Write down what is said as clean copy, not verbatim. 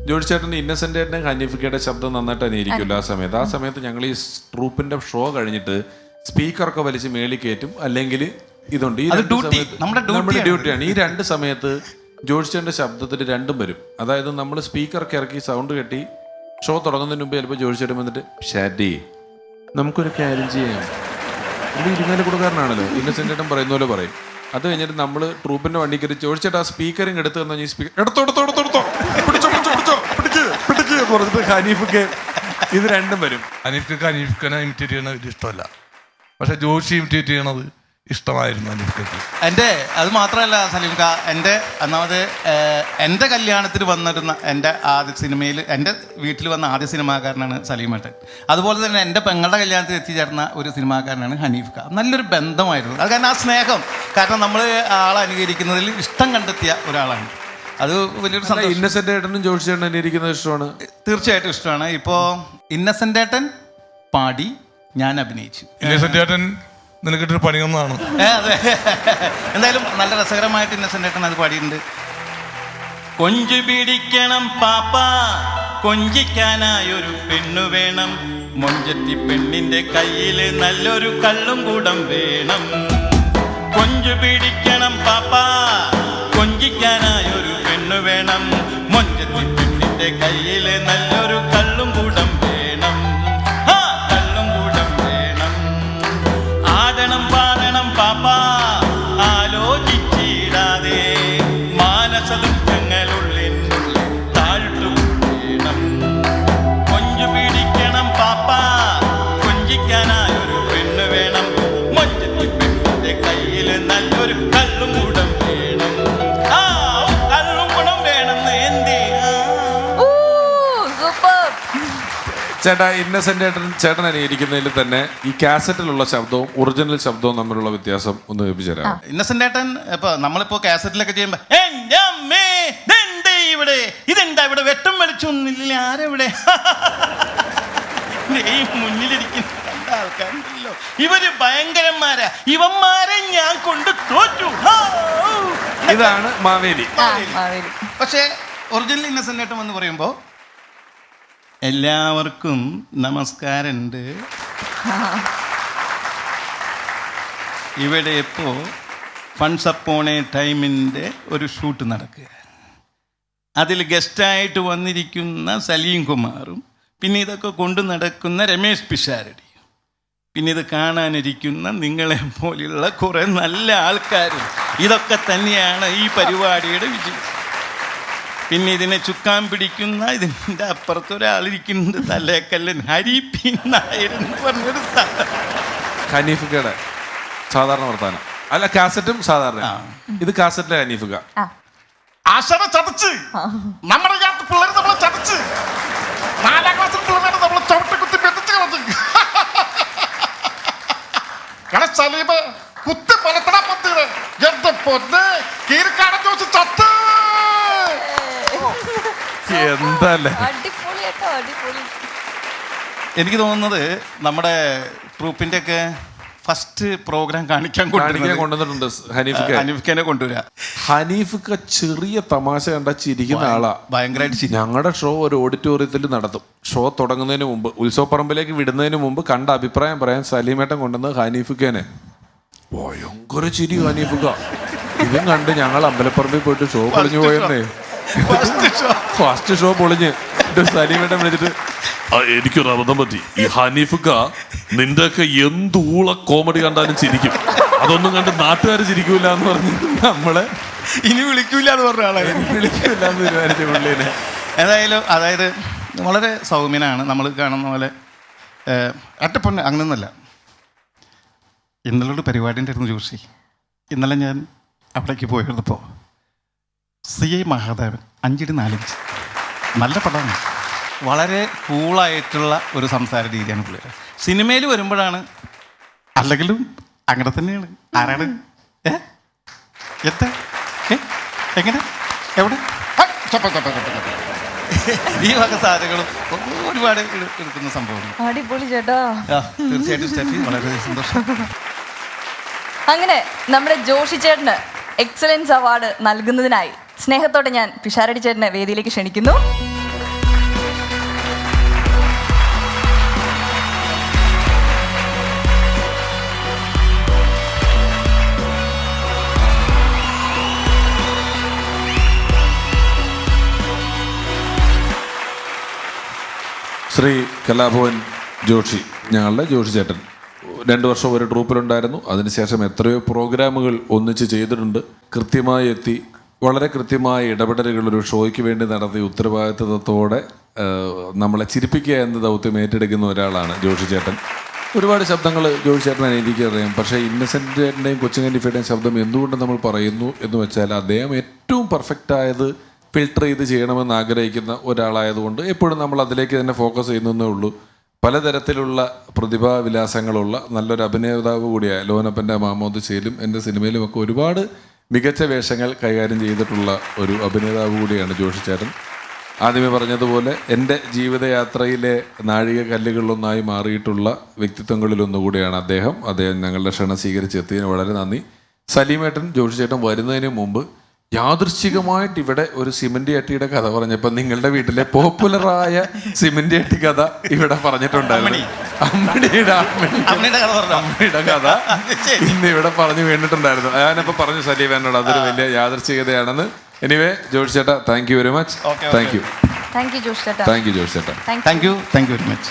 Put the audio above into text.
George ചേട്ടൻ്റെ ഇന്നസെന്റ് ചേട്ടൻ്റെ ഹനീഫിക്കയുടെ ശബ്ദം നന്നായിട്ട് അനുകരിക്കില്ല ആ സമയത്ത് ഞങ്ങൾ ഈ ട്രൂപ്പിന്റെ ഷോ കഴിഞ്ഞിട്ട് സ്പീക്കറൊക്കെ വലിച്ച് മേളിൽ കയറ്റും, അല്ലെങ്കിൽ ഇതുണ്ട് ഈ നമ്മുടെ ഡ്യൂട്ടിയാണ്. ഈ രണ്ട് സമയത്ത് ജോർജ് ചേട്ടൻ്റെ ശബ്ദത്തിൽ രണ്ടും വരും. അതായത് നമ്മൾ സ്പീക്കറൊക്കെ ഇറക്കി സൗണ്ട് കെട്ടി ഷോ തുടങ്ങുന്നതിന് മുമ്പ് ചിലപ്പോൾ ജോർജ് ചേട്ടൻ വന്നിട്ട് ഷാഡി നമുക്കൊരു കാര്യം ചെയ്യാം, ഇത് ഇരിങ്ങാലക്കുടക്കാരനാണല്ലോ, ഇന്നസെന്റ് ചേട്ടൻ പറയുന്ന പോലെ പറയും. അത് കഴിഞ്ഞിട്ട് നമ്മൾ ട്രൂപ്പിന്റെ വണ്ടി കയറി ജോർജ് ചേട്ടാ സ്പീക്കറിങ് എടുത്തു തന്ന ഈ സ്പീക്കർ എടുത്തോ പറഞ്ഞിട്ട് ഹനീഫൊക്കെ ഇത് രണ്ടും വരും. ഹനീഫിനെ ഇമിറ്റേറ്റ് ചെയ്യണത് ഇഷ്ടമല്ല, പക്ഷെ ജോഷി ഇമിറ്റേറ്റ് ചെയ്യണത് ഇഷ്ടമായിരുന്നു ഹനീഫിക്ക്. എൻ്റെ അത് മാത്രമല്ല സലീംക, എൻ്റെ ഒന്നാമത് എൻ്റെ കല്യാണത്തിന് വന്നിരുന്ന എൻ്റെ ആദ്യ സിനിമയിൽ എൻ്റെ വീട്ടിൽ വന്ന ആദ്യ സിനിമാക്കാരനാണ് സലീമേട്ടൻ. അതുപോലെ തന്നെ എൻ്റെ പെങ്ങളുടെ കല്യാണത്തിൽ എത്തിച്ചേർന്ന ഒരു സിനിമാക്കാരനാണ് ഹനീഫ്ക. നല്ലൊരു ബന്ധമായിരുന്നു അത്. കാരണം ആ സ്നേഹം, കാരണം നമ്മൾ ആളെ അനുകരിക്കുന്നതിൽ ഇഷ്ടം കണ്ടെത്തിയ ഒരാളാണ്. അത് വലിയൊരു സന്തോഷം. ഇന്നസെന്റ് ഏട്ടനും ജോർജ് ചേട്ടനും അനുകരിക്കുന്നത് ഇഷ്ടമാണ്, തീർച്ചയായിട്ടും ഇഷ്ടമാണ്. ഇപ്പോൾ ഇന്നസെന്റ് ഏട്ടൻ പാടി, ഞാൻ അഭിനയിച്ചു. ഇന്നസെന്റ് ഏട്ടൻ നിനക്കിട്ടൊരു പണിയൊന്നാണ്. അതെ, എന്തായാലും നല്ല രസകരമായിട്ട് ഇന്നസെന്റ് ഏട്ടൻ അത് പാടിയിട്ടുണ്ട്. കൊഞ്ചു പിടിക്കണം പാപ്പ, കൊഞ്ചിക്കാനായൊരു പെണ്ണു വേണം, മൊഞ്ചത്തി പെണ്ണിന്റെ കയ്യിൽ നല്ലൊരു കള്ളും കൂടം വേണം. കൊഞ്ചു പിടിക്കണം പാപ്പ, കൊഞ്ചിക്കാനായൊരു പെണ്ണു വേണം, മൊഞ്ചത്തി പെണ്ണിന്റെ കയ്യിൽ നല്ലൊരു കള്ളും കൂടം വേണം. കള്ളും കൂടം വേണം. ആടണം പാടണം പാപ്പ, ആലോചിച്ചിടാതെ മാനസ ദുഃഖങ്ങളുള്ളിൽ താഴ്ത്തു വേണം. കൊഞ്ചു പിടിക്കണം പാപ്പ, കൊഞ്ചിക്കാനായൊരു പെണ്ണ് വേണം, മൊഞ്ചത്തി പെണ്ണിന്റെ കയ്യിൽ നല്ലൊരു കള്ളും കൂടം വേണം. കള്ളും കൂടം വേണമെന്ന് എന്തേ. ചേട്ടാ ഇന്നസെന്റ് ചേട്ടൻ അനുകരിക്കുന്നതിൽ തന്നെ ഈ കാസറ്റിലുള്ള ശബ്ദവും ഒറിജിനൽ ശബ്ദവും തമ്മിലുള്ള വ്യത്യാസം ഒന്ന് കേൾപ്പിച്ചുതരാം. ഇന്നസെന്റ് ഏട്ടൻ ഇപ്പൊ നമ്മളിപ്പോ കാസറ്റിലൊക്കെ ചെയ്യുമ്പോ ഇതെന്താ ഇവിടെ വെട്ടം വെളിച്ചൊന്നുമില്ല, ആരെവിടെ ഈ മുന്നിലിരിക്കുന്ന ആൾക്കാരുണ്ടല്ലോ, ഇവര് ഭയങ്കരന്മാരാ, ഇവന്മാരെ ഞാൻ കൊണ്ട് തോറ്റു. ഇതാണ് മാവേലി. പക്ഷേ ഒറിജിനൽ ഇന്നസെന്റ് ഏട്ടൻ എന്ന് പറയുമ്പോ എല്ലാവർക്കും നമസ്കാരമുണ്ട്. ഇവിടെ ഇപ്പോൾ ഫൺസ് അപ്പോൺ എ ടൈമിൻ്റെ ഒരു ഷൂട്ട് നടക്കുക. അതിൽ ഗസ്റ്റായിട്ട് വന്നിരിക്കുന്ന സലീം കുമാറും, പിന്നെ ഇതൊക്കെ കൊണ്ടു നടക്കുന്ന രമേശ് പിഷാരടി, പിന്നെ ഇത് കാണാനിരിക്കുന്ന നിങ്ങളെ പോലെയുള്ള കുറേ നല്ല ആൾക്കാരും, ഇതൊക്കെ തന്നെയാണ് ഈ പരിപാടിയുടെ വിജയം. പിന്നെ ഇതിനെ ചുക്കാൻ പിടിക്കുന്ന ഇതിൻ്റെ അപ്പുറത്തൊരാളിരിക്കുന്നത് തലേക്കല്ലൻ ഹരിപ്പി നായരെന്ന് പറഞ്ഞൊരു ഹനീഫിക്കയുടെ സാധാരണ വർത്താനം അല്ല, കാസറ്റും സാധാരണ. ഇത് കാസറ്റിലെ ഹനീഫിക്ക. ആശാന ചതച്ച് നമ്മുടെ പിള്ളേർ നമ്മളെ ചതച്ച് 4ാം ക്ലാസ്സിൽ പിള്ളേരാണ് നമ്മളെ ചവിട്ടി കുത്തി പെത്തിച്ച് കളഞ്ഞ് സലീമ കുത്തി പലത്തടാ പത്തിയത് എന്റെ പൊന്ന് കീരിക്കാടൻ ചോദിച്ച് ചത്ത്. എന്തല്ലേ എനിക്ക് തോന്നുന്നത് നമ്മുടെ ട്രൂപ്പിന്റെ ഒക്കെ ഫസ്റ്റ് പ്രോഗ്രാം കാണിക്കാൻ കൊണ്ടുവന്നിട്ടുണ്ട് ഹനീഫിക്കനെ കൊണ്ടുവരിക. ഹനീഫിക്ക ചെറിയ തമാശ കണ്ട ചിരിക്കുന്ന ആളാ, ഭയങ്കരമായിട്ട്. ഞങ്ങളുടെ ഷോ ഒരു ഓഡിറ്റോറിയത്തിൽ നടത്തും. ഷോ തുടങ്ങുന്നതിന് മുമ്പ്, ഉത്സവപ്പറമ്പിലേക്ക് വിടുന്നതിന് മുമ്പ് കണ്ട അഭിപ്രായം പറയാൻ സലീമേട്ടൻ കൊണ്ടുവന്ന് ഹനീഫിക്കനെ. ഭയങ്കര ചിരി ഹനീഫിക്ക. ഇതും കണ്ട് ഞങ്ങൾ അമ്പലപ്പറമ്പിൽ പോയിട്ട് ഷോ പൊളിഞ്ഞു പോയെന്നേ. ഫസ്റ്റ് ഷോ പൊളിഞ്ഞ് സലീമേട്ടൻ വിളിച്ചിട്ട് എനിക്കൊരു അബദ്ധം പറ്റി, ഈ ഹനീഫിക്ക നിന്റെ ഒക്കെ എന്തൂള കോമഡി കണ്ടാലും ചിരിക്കും, അതൊന്നും കണ്ട് നാട്ടുകാർ ചിരിക്കൂല എന്ന് പറഞ്ഞിട്ട് നമ്മളെ ഇനി വിളിക്കൂല എന്ന് പറഞ്ഞ ആളെ വിളിക്കൂല എന്ന് തീരുമാനിച്ച പുള്ളിനെ. ഏതായാലും അതായത് വളരെ സൗമ്യനാണ്, നമ്മൾ കാണുന്ന പോലെ അട്ടപ്പൊന്ന് അങ്ങനൊന്നല്ല. ഇന്നലെ പരിപാടിൻ്റെ ആയിരുന്നു ജോഷി. ഇന്നലെ ഞാൻ അവിടേക്ക് പോയിരുന്നപ്പോൾ CI മഹാദേവൻ 5:4 നല്ല പടമാണ്. വളരെ കൂളായിട്ടുള്ള ഒരു സംസാര രീതിയാണ് പുള്ളിയുടെ. സിനിമയിൽ വരുമ്പോഴാണ്, അല്ലെങ്കിലും അങ്ങനെ തന്നെയാണ്. ആരാണ് എങ്ങനെ എവിടെ ഈ വക സാധനങ്ങളും ഒരുപാട് എടുക്കുന്ന സംഭവമാണ്. അടിപൊളി ചേട്ടാ. തീർച്ചയായിട്ടും സ്റ്റെഫി, വളരെ സന്തോഷം. അങ്ങനെ നമ്മുടെ ജോഷി ചേട്ടന് എക്സലൻസ് അവാർഡ് നൽകുന്നതിനായി സ്നേഹത്തോടെ ഞാൻ പിഷാരടി ചേട്ടനെ വേദിയിലേക്ക് ക്ഷണിക്കുന്നു. ശ്രീ കലാഭവൻ ജോഷി, ഞങ്ങളുടെ ജോഷി ചേട്ടൻ 2 വർഷം ഒരു ട്രൂപ്പിലുണ്ടായിരുന്നു. അതിനുശേഷം എത്രയോ പ്രോഗ്രാമുകൾ ഒന്നിച്ച് ചെയ്തിട്ടുണ്ട്. കൃത്യമായി എത്തി വളരെ കൃത്യമായ ഇടപെടലുകൾ ഒരു ഷോയ്ക്ക് വേണ്ടി നടത്തി ഉത്തരവാദിത്വത്തോടെ നമ്മളെ ചിരിപ്പിക്കുക എന്ന ദൗത്യം ഏറ്റെടുക്കുന്ന ഒരാളാണ് ജോഷി ചേട്ടൻ. ഒരുപാട് ശബ്ദങ്ങൾ ജോഷി ചേട്ടനെ എനിക്കറിയാം. പക്ഷേ ഇന്നസെൻ്റ് ചേട്ടൻ്റെയും കൊച്ചിൻ കണ്ടിഫയുടെയും ശബ്ദം എന്തുകൊണ്ട് നമ്മൾ പറയുന്നു എന്ന് വെച്ചാൽ അദ്ദേഹം ഏറ്റവും പെർഫെക്റ്റായത് ഫിൽട്ടർ ചെയ്ത് ചെയ്യണമെന്ന് ആഗ്രഹിക്കുന്ന ഒരാളായതുകൊണ്ട് എപ്പോഴും നമ്മൾ അതിലേക്ക് തന്നെ ഫോക്കസ് ചെയ്യുന്നതേ ഉള്ളൂ. പലതരത്തിലുള്ള പ്രതിഭാവിലാസങ്ങളുള്ള നല്ലൊരു അഭിനേതാവ് കൂടിയായ ലോനപ്പൻ്റെ മാമോദിസയിലും എൻ്റെ സിനിമയിലുമൊക്കെ ഒരുപാട് മികച്ച വേഷങ്ങൾ കൈകാര്യം ചെയ്തിട്ടുള്ള ഒരു അഭിനേതാവ് കൂടിയാണ് ജോഷി ചേട്ടൻ. ആദ്യമേ പറഞ്ഞതുപോലെ എൻ്റെ ജീവിതയാത്രയിലെ നാഴിക കല്ലുകളിലൊന്നായി മാറിയിട്ടുള്ള വ്യക്തിത്വങ്ങളിലൊന്നുകൂടിയാണ് അദ്ദേഹം. ഞങ്ങളുടെ ക്ഷണം സ്വീകരിച്ചെത്തിയതിന് വളരെ നന്ദി. സലീമേട്ടൻ ജോഷി ചേട്ടൻ വരുന്നതിന് മുമ്പ് യാദൃശ്ചികമായിട്ട് ഇവിടെ ഒരു സിമന്റ് ചട്ടിയുടെ കഥ പറഞ്ഞപ്പോൾ നിങ്ങളുടെ വീട്ടിലെ പോപ്പുലറായ സിമന്റ് ചട്ടി കഥ ഇവിടെ പറഞ്ഞിട്ടുണ്ടായിരുന്നു. അമ്മയുടെ കഥ ഇന്ന് ഇവിടെ പറഞ്ഞു വീണിട്ടുണ്ടായിരുന്നു. ഞാനിപ്പോ പറഞ്ഞു സലീമേനോട് അതൊരു വലിയ യാദൃശ്ചികതയാണെന്ന്. എനിവേ ജോഷി ചേട്ടാ, thank you very much. Thank you. Thank you Joshi ചേട്ടാ. താങ്ക് യു ജോഷി ചേട്ടാ. Thank you very much.